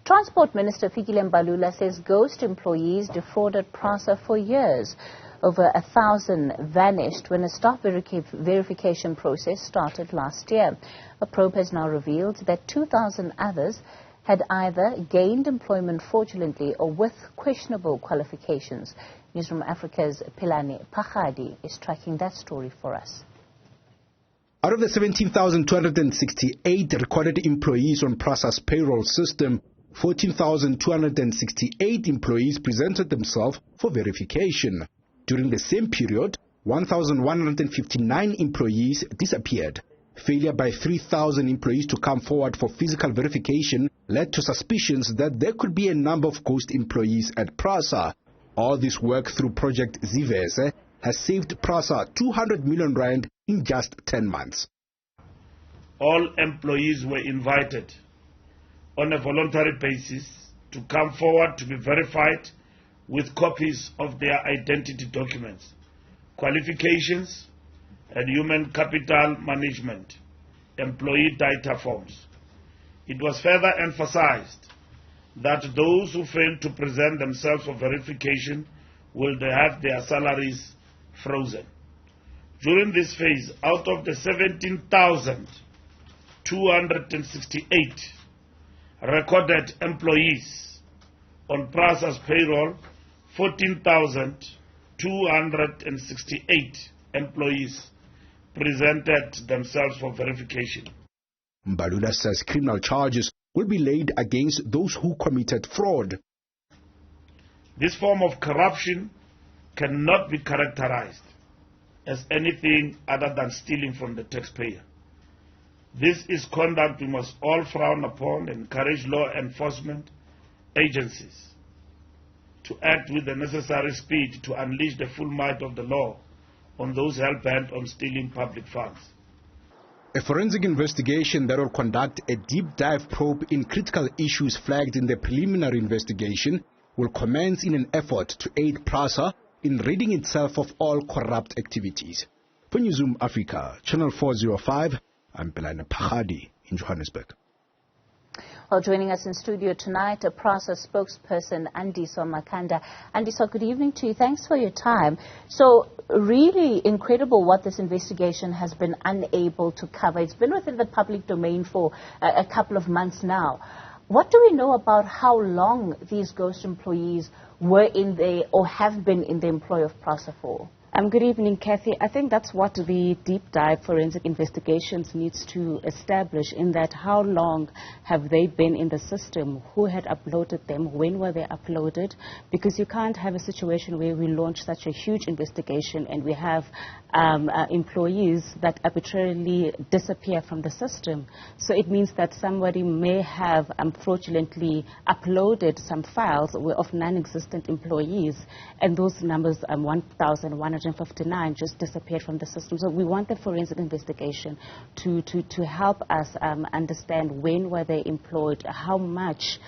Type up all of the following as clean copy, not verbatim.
Transport Minister Fikile Mbalula says ghost employees defrauded Prasa for years. Over 1,000 vanished when a staff verification process started last year. A probe has now revealed that 2,000 others had either gained employment fraudulently or with questionable qualifications. Newzroom Afrika's Pilani Pachadi is tracking that story for us. Out of the 17,268 recorded employees on Prasa's payroll system, 14,268 employees presented themselves for verification. During the same period, 1,159 employees disappeared. Failure by 3,000 employees to come forward for physical verification led to suspicions that there could be a number of ghost employees at Prasa. All this work through Project Ziveze has saved Prasa 200 million rand in just 10 months. All employees were invited on a voluntary basis to come forward to be verified with copies of their identity documents, qualifications, and human capital management employee data forms. It was further emphasized that those who fail to present themselves for verification will have their salaries frozen. During this phase, out of the 17,268 recorded employees on Prasa's payroll, 14,268 employees presented themselves for verification. Mbalula says criminal charges will be laid against those who committed fraud. This form of corruption cannot be characterized as anything other than stealing from the taxpayer. This is conduct we must all frown upon and encourage law enforcement agencies to act with the necessary speed to unleash the full might of the law on those hell-bent on stealing public funds. A forensic investigation that will conduct a deep dive probe in critical issues flagged in the preliminary investigation will commence in an effort to aid Prasa in ridding itself of all corrupt activities. For Newzroom Afrika, Channel 405, I'm Pilani Pachadi in Johannesburg. Well, joining us in studio tonight, a Prasa spokesperson, Andiswa Makanda. Andiswa, good evening to you. Thanks for your time. So, really incredible what this investigation has been unable to cover. It's been within the public domain for a couple of months now. What do we know about how long these ghost employees were in the, or have been in the employ of Prasa for? Good evening, Kathy. I think that's what the deep dive forensic investigations needs to establish, in that how long have they been in the system, who had uploaded them, when were they uploaded, because you can't have a situation where we launch such a huge investigation and we have employees that arbitrarily disappear from the system. So it means that somebody may have fraudulently uploaded some files of non-existent employees, and those numbers, 1,159, just disappeared from the system. So we want the forensic investigation to help us understand when were they employed, how much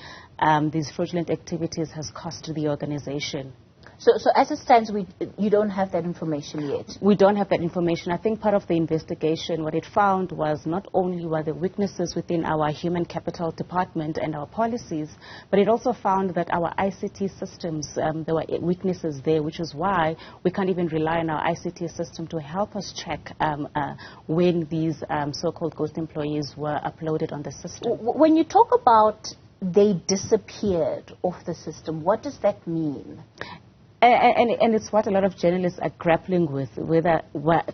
these fraudulent activities has cost the organization. So as it stands, you don't have that information yet? We don't have that information. I think part of the investigation, what it found was not only were the weaknesses within our human capital department and our policies, but it also found that our ICT systems, there were weaknesses there, which is why we can't even rely on our ICT system to help us check when these so-called ghost employees were uploaded on the system. When you talk about they disappeared off the system, what does that mean? And it's what a lot of journalists are grappling with, whether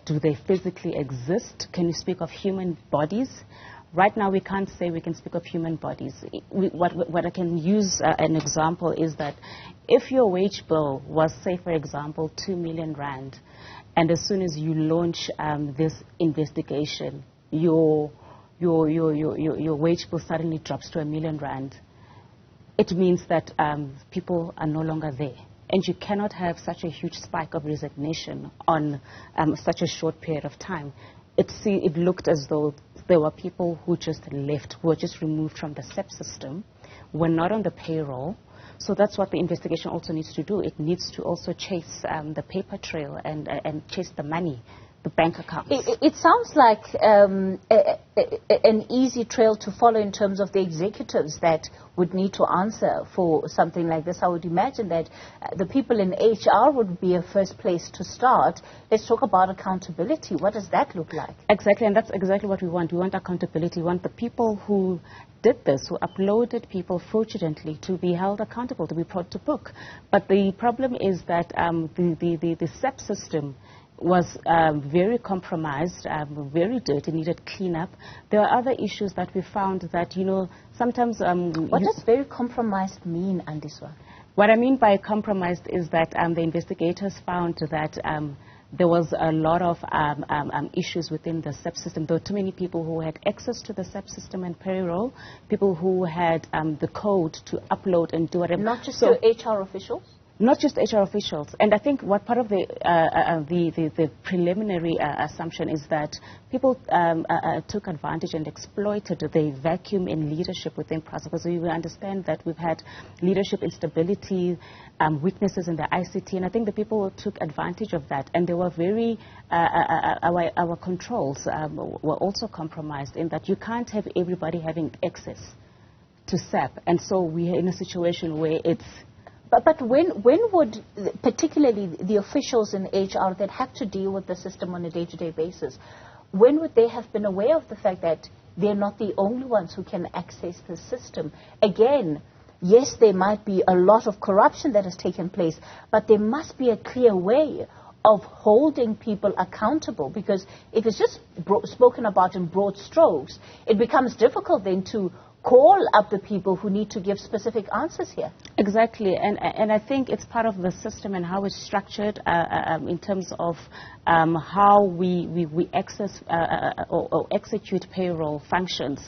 do they physically exist? Can you speak of human bodies? Right now we can't say we can speak of human bodies. What I can use an example is that if your wage bill was, say for example, 2 million rand, and as soon as you launch this investigation, your wage bill suddenly drops to 1 million rand, it means that people are no longer there. And you cannot have such a huge spike of resignation on such a short period of time. It looked as though there were people who just left, who were just removed from the SEP system, were not on the payroll. So that's what the investigation also needs to do. It needs to also chase the paper trail and chase the money the bank accounts. It sounds like an easy trail to follow in terms of the executives that would need to answer for something like this. I would imagine that the people in HR would be a first place to start. Let's talk about accountability. What does that look like? Exactly, and that's exactly what we want. We want accountability. We want the people who did this, who uploaded people fraudulently, to be held accountable, to be brought to book. But the problem is that the SAP system was very compromised, very dirty, needed cleanup. There are other issues that we found that, sometimes... what does very compromised mean, Andiswa? What I mean by compromised is that the investigators found that there was a lot of issues within the SAP system. There were too many people who had access to the SAP system and payroll, people who had the code to upload and do whatever. Not just your HR officials? Not just HR officials. And I think what part of the preliminary assumption is that people took advantage and exploited the vacuum in leadership within Prasa. Because we understand that we've had leadership instability, weaknesses in the ICT, and I think the people took advantage of that. And they were very, our controls were also compromised in that you can't have everybody having access to SAP. And so we are in a situation where it's... But when would, particularly the officials in HR that have to deal with the system on a day-to-day basis, when would they have been aware of the fact that they're not the only ones who can access the system? Again, yes, there might be a lot of corruption that has taken place, but there must be a clear way of holding people accountable, because if it's just spoken about in broad strokes, it becomes difficult then to call up the people who need to give specific answers here. Exactly, and I think it's part of the system and how it's structured in terms of how we access or execute payroll functions,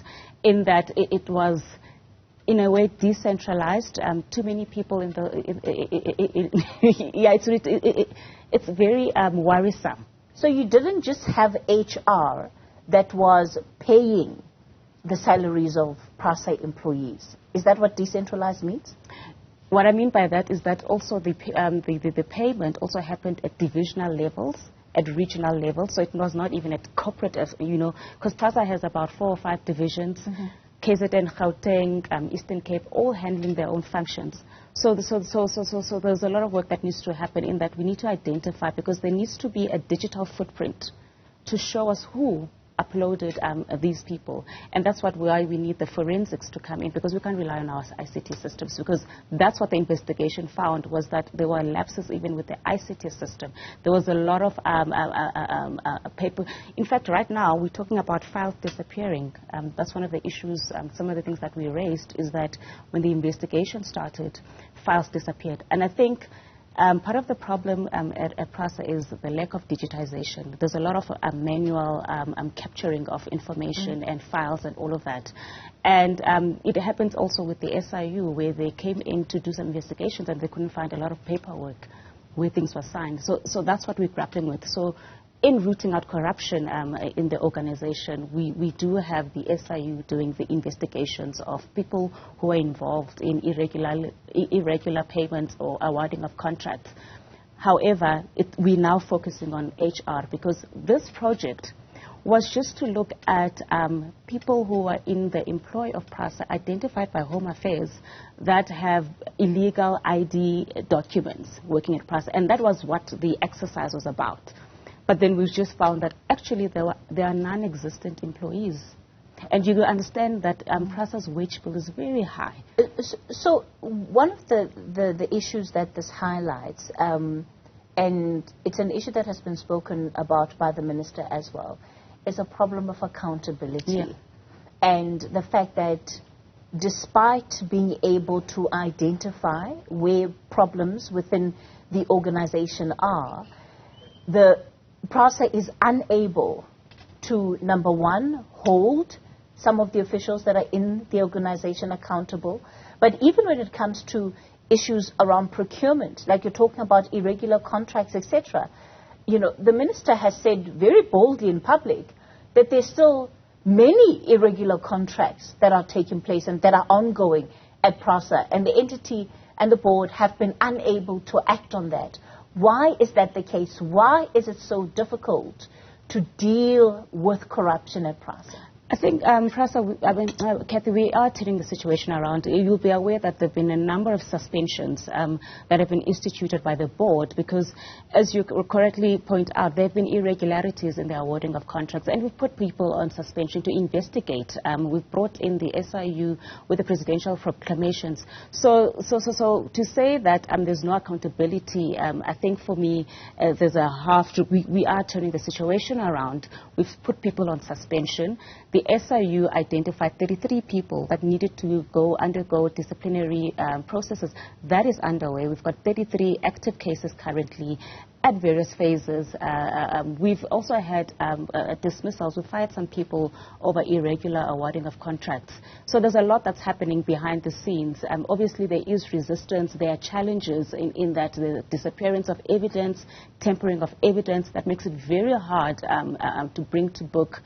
in that it was in a way decentralized. Too many people in the it's very worrisome. So you didn't just have HR that was paying the salaries of Prasa employees. Is that what decentralized means? What I mean by that is that also the payment also happened at divisional levels, at regional levels, so it was not even at corporate, because Prasa has about 4 or 5 divisions, KZN, Gauteng, Eastern Cape, all handling their own functions. So there's a lot of work that needs to happen in that we need to identify, because there needs to be a digital footprint to show us who uploaded these people. And that's why we need the forensics to come in, because we can't rely on our ICT systems, because that's what the investigation found, was that there were lapses even with the ICT system. There was a lot of paper. In fact, right now, we're talking about files disappearing. That's one of the issues. Some of the things that we raised is that when the investigation started, files disappeared. And I think part of the problem at Prasa is the lack of digitization. There's a lot of manual capturing of information and files and all of that. And it happens also with the SIU, where they came in to do some investigations and they couldn't find a lot of paperwork where things were signed. So that's what we're grappling with. So in rooting out corruption in the organization, we do have the SIU doing the investigations of people who are involved in irregular payments or awarding of contracts. However, we're now focusing on HR, because this project was just to look at people who are in the employ of Prasa, identified by Home Affairs, that have illegal ID documents working at Prasa. And that was what the exercise was about. But then we've just found that actually there are non-existent employees. And you understand that Prasa's wage bill is very high. So one of the issues that this highlights, and it's an issue that has been spoken about by the Minister as well, is a problem of accountability. Yeah. And the fact that despite being able to identify where problems within the organization are, the Prasa is unable to, number one, hold some of the officials that are in the organization accountable. But even when it comes to issues around procurement, like you're talking about irregular contracts, etc., the minister has said very boldly in public that there's still many irregular contracts that are taking place and that are ongoing at Prasa, and the entity and the board have been unable to act on that. Why is that the case? Why is it so difficult to deal with corruption at Prasa? I think, Prasa, Kathy, we are turning the situation around. You'll be aware that there have been a number of suspensions that have been instituted by the board because, as you correctly point out, there have been irregularities in the awarding of contracts, and we've put people on suspension to investigate. We've brought in the SIU with the presidential proclamations. So to say that there's no accountability, I think for me, there's a half. We are turning the situation around. We've put people on suspension. The SIU identified 33 people that needed to undergo disciplinary processes. That is underway. We've got 33 active cases currently at various phases. We've also had dismissals. We fired some people over irregular awarding of contracts. So there's a lot that's happening behind the scenes. Obviously, there is resistance. There are challenges in that the disappearance of evidence, tampering of evidence, that makes it very hard to bring to book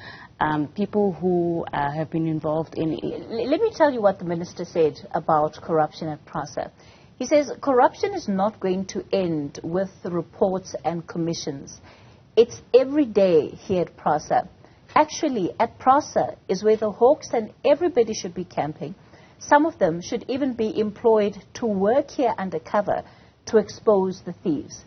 people who have been involved in. Let me tell you what the minister said about corruption at Prasa. He says corruption is not going to end with the reports and commissions. It's every day here at Prasa. Actually, at Prasa is where the hawks and everybody should be camping. Some of them should even be employed to work here undercover to expose the thieves.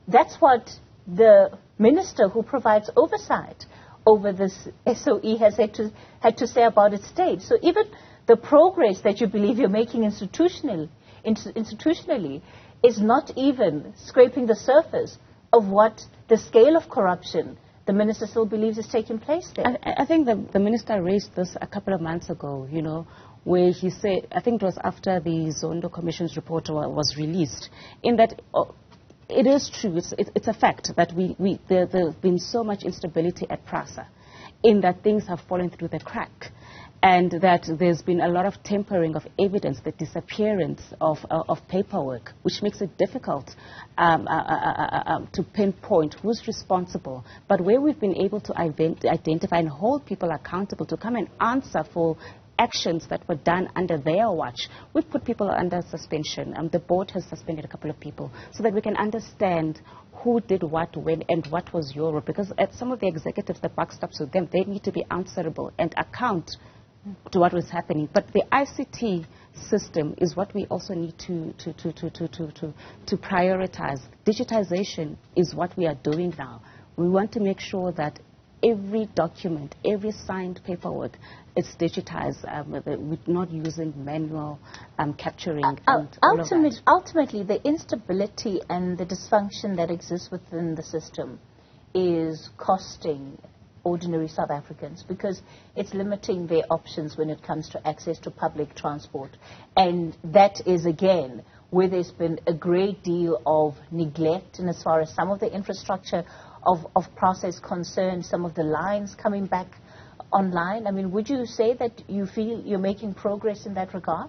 That's what the minister who provides oversight over this SOE has had to say about its state. So even the progress that you believe you're making institutionally is not even scraping the surface of what the scale of corruption the minister still believes is taking place there. I think the minister raised this a couple of months ago, where he said, I think it was after the Zondo Commission's report was released, in that it is true, it's a fact that there's been so much instability at Prasa, in that things have fallen through the crack, and that there's been a lot of tampering of evidence, the disappearance of paperwork, which makes it difficult to pinpoint who's responsible. But where we've been able to identify and hold people accountable to come and answer for actions that were done under their watch, we've put people under suspension. The board has suspended a couple of people so that we can understand who did what, when, and what was your role. Because at some of the executives that backstops with them, they need to be answerable and account to what was happening. But the ICT system is what we also need to prioritize. Digitization is what we are doing now. We want to make sure that every document, every signed paperwork, it's digitized, with not using manual capturing. Ultimately, the instability and the dysfunction that exists within the system is costing ordinary South Africans, because it's limiting their options when it comes to access to public transport. And that is, again, where there's been a great deal of neglect, and as far as some of the infrastructure of process concerned, some of the lines coming back online. I mean, would you say that you feel you're making progress in that regard?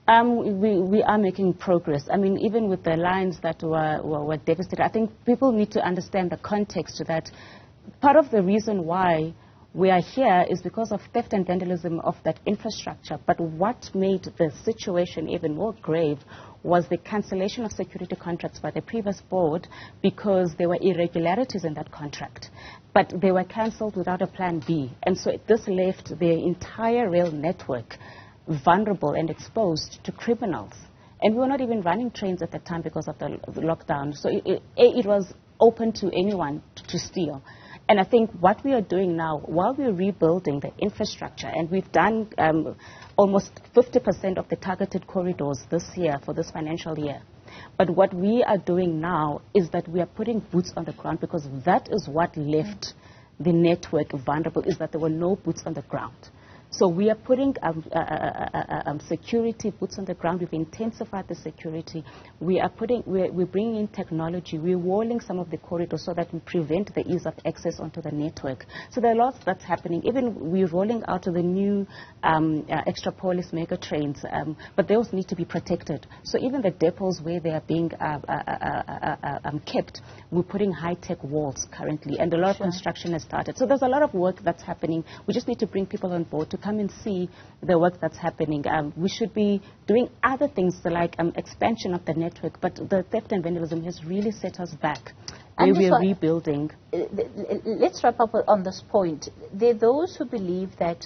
We are making progress. I mean, even with the lines that were devastated, I think people need to understand the context that part of the reason why we are here is because of theft and vandalism of that infrastructure. But what made the situation even more grave was the cancellation of security contracts by the previous board, because there were irregularities in that contract. But they were cancelled without a plan B. And so this left the entire rail network vulnerable and exposed to criminals. And we were not even running trains at that time because of the lockdown. So it was open to anyone to steal. And I think what we are doing now, while we're rebuilding the infrastructure, and we've done almost 50% of the targeted corridors this year for this financial year. But what we are doing now is that we are putting boots on the ground, because that is what left the network vulnerable, is that there were no boots on the ground. So we are putting security boots on the ground. We've intensified the security. We're bringing in technology. We're walling some of the corridors so that we prevent the ease of access onto the network. So there are lots that's happening. Even we're rolling out the new extra police mega trains, but those need to be protected. So even the depots where they are being kept, we're putting high-tech walls currently, and a lot of construction has started. So there's a lot of work that's happening. We just need to bring people on board to come and see the work that's happening. We should be doing other things like expansion of the network, but the theft and vandalism has really set us back. And we're rebuilding. Let's wrap up on this point. There are those who believe that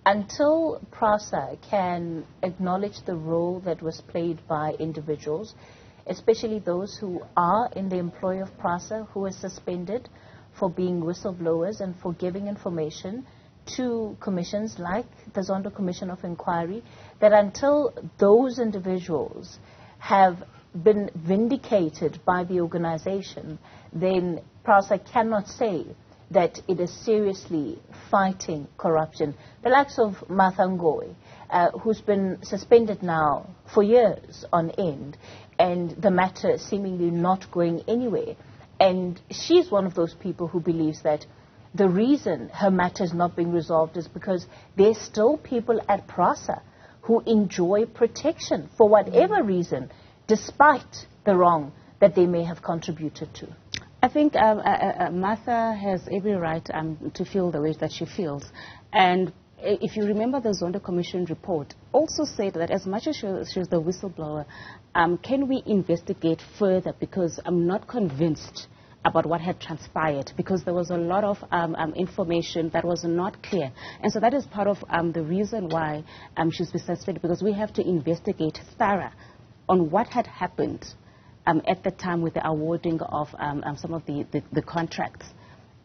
until Prasa can acknowledge the role that was played by individuals, especially those who are in the employ of Prasa, who are suspended for being whistleblowers and for giving information to commissions like the Zondo Commission of Inquiry, that until those individuals have been vindicated by the organization, then Prasa cannot say that it is seriously fighting corruption. The likes of Martha Ngoe, who's been suspended now for years on end, and the matter seemingly not going anywhere. And she's one of those people who believes that the reason her matter is not being resolved is because there's still people at Prasa who enjoy protection for whatever reason, despite the wrong that they may have contributed to. I think Martha has every right to feel the way that she feels. And if you remember, the Zondo Commission report also said that as much as she's the whistleblower, can we investigate further, because I'm not convinced about what had transpired, because there was a lot of information that was not clear. And so that is part of the reason why she's been suspended, because we have to investigate thorough on what had happened at the time with the awarding of some of the contracts.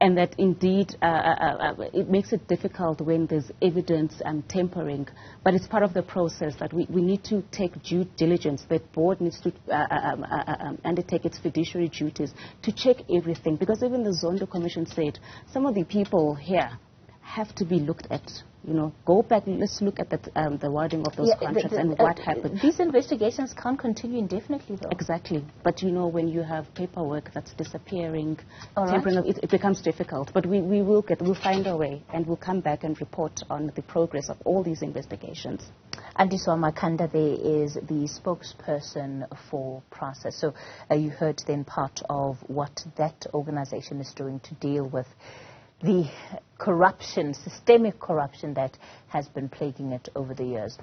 And that indeed it makes it difficult when there's evidence tampering, but it's part of the process that we need to take due diligence. The board needs to undertake its fiduciary duties to check everything, because even the Zondo Commission said some of the people here have to be looked at. Go back, let's look at the wording of those contracts and what happened. These investigations can't continue indefinitely, though. Exactly. But, when you have paperwork that's disappearing, it becomes difficult. But we'll find a way, and we'll come back and report on the progress of all these investigations. Andiswa Makanda there is the spokesperson for Prasa. So you heard then part of what that organization is doing to deal with the corruption, systemic corruption that has been plaguing it over the years.